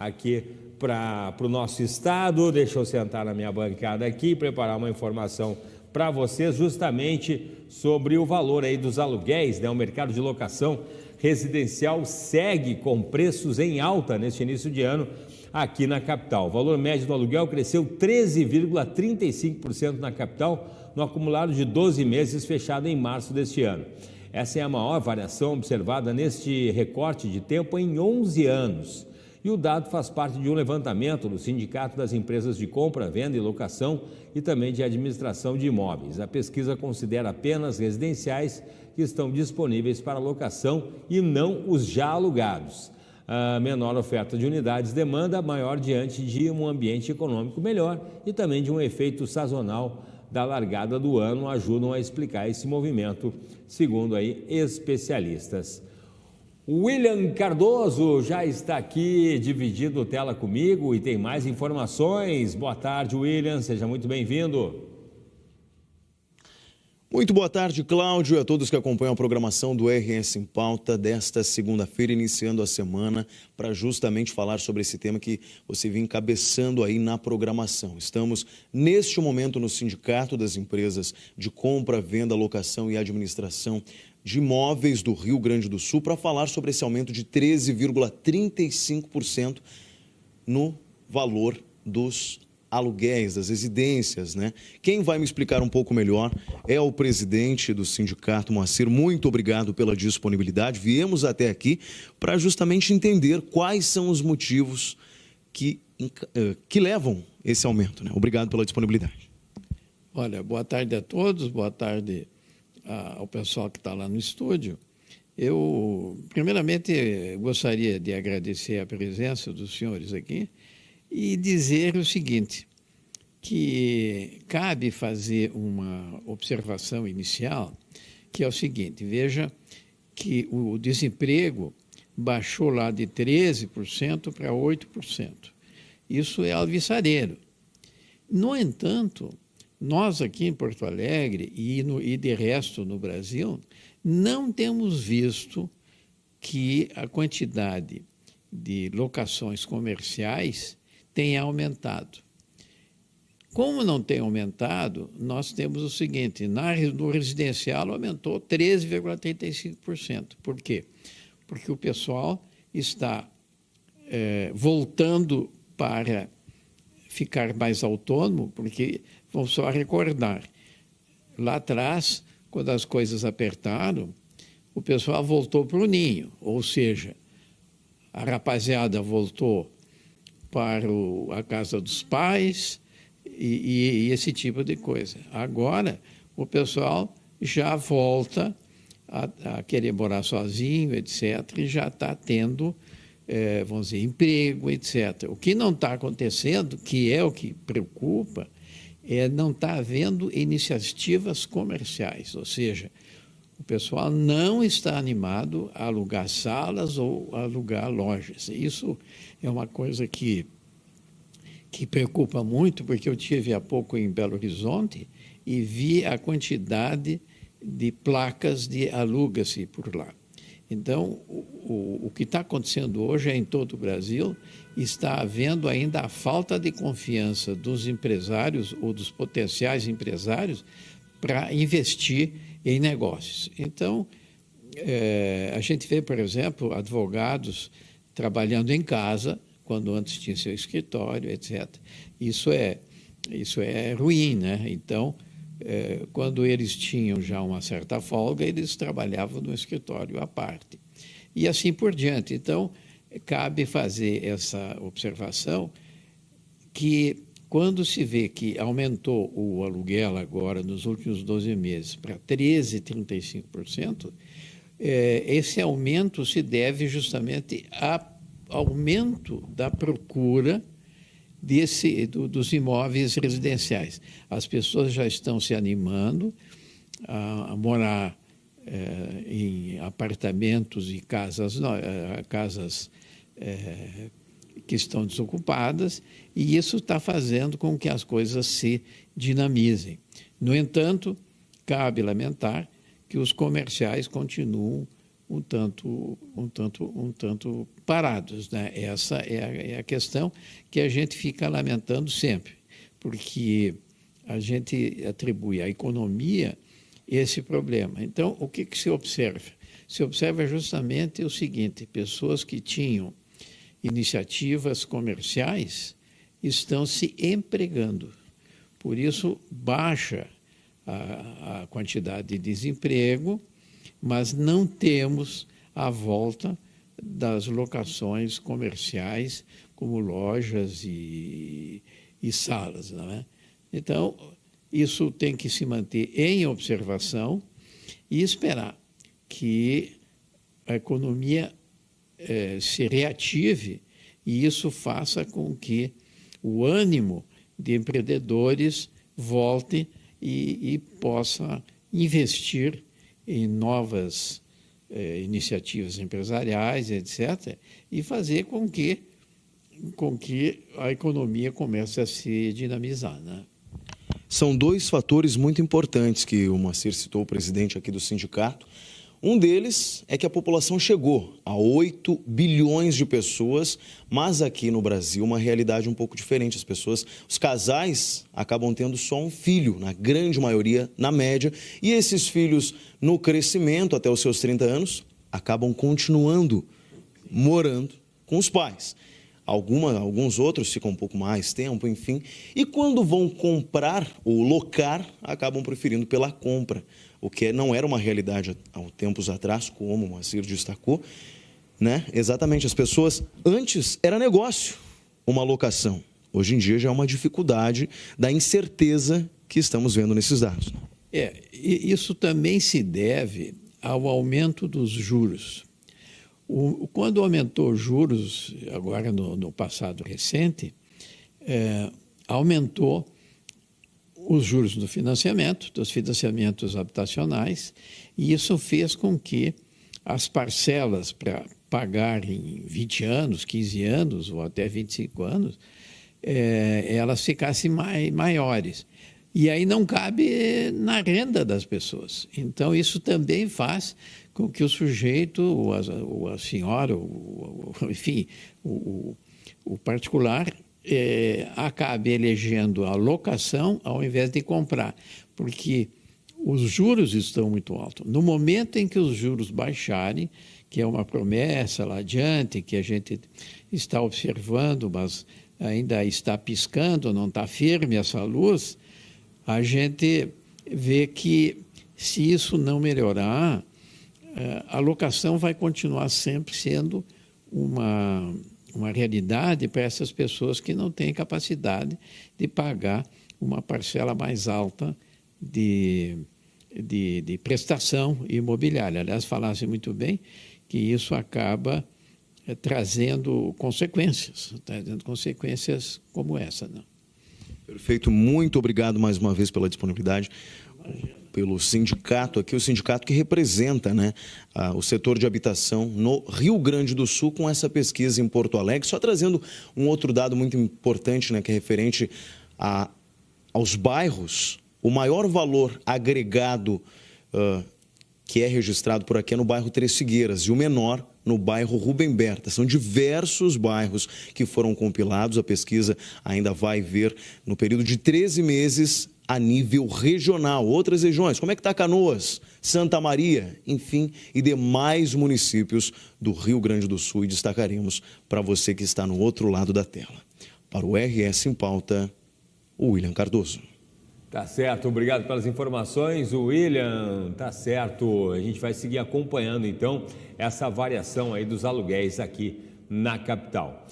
aqui para o nosso estado. Deixa eu sentar na minha bancada aqui e preparar uma informação para vocês justamente sobre o valor aí dos aluguéis, né? O mercado de locação residencial segue com preços em alta neste início de ano aqui na capital. O valor médio do aluguel cresceu 13,35% na capital no acumulado de 12 meses fechado em março deste ano. Essa é a maior variação observada neste recorte de tempo em 11 anos. E o dado faz parte de um levantamento do Sindicato das Empresas de Compra, Venda e Locação e também de Administração de Imóveis. A pesquisa considera apenas residenciais que estão disponíveis para locação e não os já alugados. A menor oferta de unidades demanda maior diante de um ambiente econômico melhor e também de um efeito sazonal da largada do ano ajudam a explicar esse movimento, segundo aí especialistas. William Cardoso já está aqui dividindo tela comigo e tem mais informações. Boa tarde, William, seja muito bem-vindo. Muito boa tarde, Cláudio, e a todos que acompanham a programação do RS em Pauta desta segunda-feira, iniciando a semana, para justamente falar sobre esse tema que você vem encabeçando aí na programação. Estamos, neste momento, no Sindicato das Empresas de Compra, Venda, Locação e Administração de Imóveis do Rio Grande do Sul para falar sobre esse aumento de 13,35% no valor dos aluguéis, das residências, né? Quem vai me explicar um pouco melhor é o presidente do sindicato, Moacir. Muito obrigado pela disponibilidade. Viemos até aqui para justamente entender quais são os motivos que levam esse aumento, né? Obrigado pela disponibilidade. Olha, boa tarde a todos, boa tarde ao pessoal que está lá no estúdio. Eu, primeiramente, gostaria de agradecer a presença dos senhores aqui e dizer o seguinte, que cabe fazer uma observação inicial, que é o seguinte, veja que o desemprego baixou lá de 13% para 8%. Isso é alvissareiro. No entanto, nós aqui em Porto Alegre e de resto no Brasil, não temos visto que a quantidade de locações comerciais tenha aumentado. Como não tem aumentado, nós temos o seguinte, no residencial aumentou 13,35%. Por quê? Porque o pessoal está voltando para ficar mais autônomo, porque, vamos só recordar, lá atrás, quando as coisas apertaram, o pessoal voltou para o ninho, ou seja, a rapaziada voltou para a casa dos pais e esse tipo de coisa. Agora, o pessoal já volta a querer morar sozinho, etc., e já está tendo, vamos dizer, emprego, etc. O que não está acontecendo, que é o que preocupa, não está havendo iniciativas comerciais, ou seja, o pessoal não está animado a alugar salas ou a alugar lojas. Isso é uma coisa que preocupa muito, porque eu estive há pouco em Belo Horizonte e vi a quantidade de placas de aluga-se por lá. Então, o que está acontecendo hoje em todo o Brasil, está havendo ainda a falta de confiança dos empresários ou dos potenciais empresários para investir em negócios. Então, a gente vê, por exemplo, advogados trabalhando em casa, quando antes tinha seu escritório, etc. Isso é ruim, né? Então, quando eles tinham já uma certa folga, eles trabalhavam no escritório à parte. E assim por diante. Então, cabe fazer essa observação que, quando se vê que aumentou o aluguel agora, nos últimos 12 meses, para 13,35%, esse aumento se deve justamente ao aumento da procura dos imóveis residenciais. As pessoas já estão se animando a morar em apartamentos e casas que estão desocupadas, e isso está fazendo com que as coisas se dinamizem. No entanto, cabe lamentar que os comerciais continuam um tanto parados, né? Essa é a questão que a gente fica lamentando sempre, porque a gente atribui à economia esse problema. Então, o que se observa? Se observa justamente o seguinte: pessoas que tinham iniciativas comerciais estão se empregando. Por isso, baixa a quantidade de desemprego, mas não temos a volta das locações comerciais, como lojas e salas, não é? Então, isso tem que se manter em observação e esperar que a economia se reative e isso faça com que o ânimo de empreendedores volte e possa investir em novas iniciativas empresariais, etc., e fazer com que a economia comece a se dinamizar, né? São dois fatores muito importantes que o Moacir citou, o presidente aqui do sindicato. Um deles é que a população chegou a 8 bilhões de pessoas, mas aqui no Brasil uma realidade um pouco diferente. Os casais acabam tendo só um filho, na grande maioria, na média, e esses filhos, no crescimento até os seus 30 anos, acabam continuando morando com os pais. Alguns outros ficam um pouco mais tempo, enfim, e quando vão comprar ou locar, acabam preferindo pela compra, o que não era uma realidade há tempos atrás, como o Moacir destacou, né? Exatamente, as pessoas, antes era negócio uma locação, hoje em dia já é uma dificuldade da incerteza que estamos vendo nesses dados. Isso também se deve ao aumento dos juros. Quando aumentou os juros, agora no passado recente, aumentou os juros do financiamento, dos financiamentos habitacionais, e isso fez com que as parcelas para pagar em 20 anos, 15 anos ou até 25 anos, elas ficassem maiores. E aí não cabe na renda das pessoas. Então, isso também faz com que o sujeito, ou a senhora, enfim, o particular, acabe elegendo a locação ao invés de comprar, porque os juros estão muito altos. No momento em que os juros baixarem, que é uma promessa lá adiante, que a gente está observando, mas ainda está piscando, não está firme essa luz, a gente vê que, se isso não melhorar, a locação vai continuar sempre sendo uma realidade para essas pessoas que não têm capacidade de pagar uma parcela mais alta de prestação imobiliária. Aliás, falasse muito bem que isso acaba trazendo consequências como essa, né? Perfeito, muito obrigado mais uma vez pela disponibilidade, pelo sindicato aqui, o sindicato que representa, né, o setor de habitação no Rio Grande do Sul, com essa pesquisa em Porto Alegre. Só trazendo um outro dado muito importante, né, que é referente aos bairros. O maior valor agregado que é registrado por aqui é no bairro Três Figueiras e o menor no bairro Rubem Berta. São diversos bairros que foram compilados. A pesquisa ainda vai ver no período de 13 meses a nível regional. Outras regiões, como é que está Canoas, Santa Maria, enfim, e demais municípios do Rio Grande do Sul. E destacaremos para você que está no outro lado da tela. Para o RS em Pauta, o William Cardoso. Tá certo, obrigado pelas informações, William. Tá certo, a gente vai seguir acompanhando então essa variação aí dos aluguéis aqui na capital.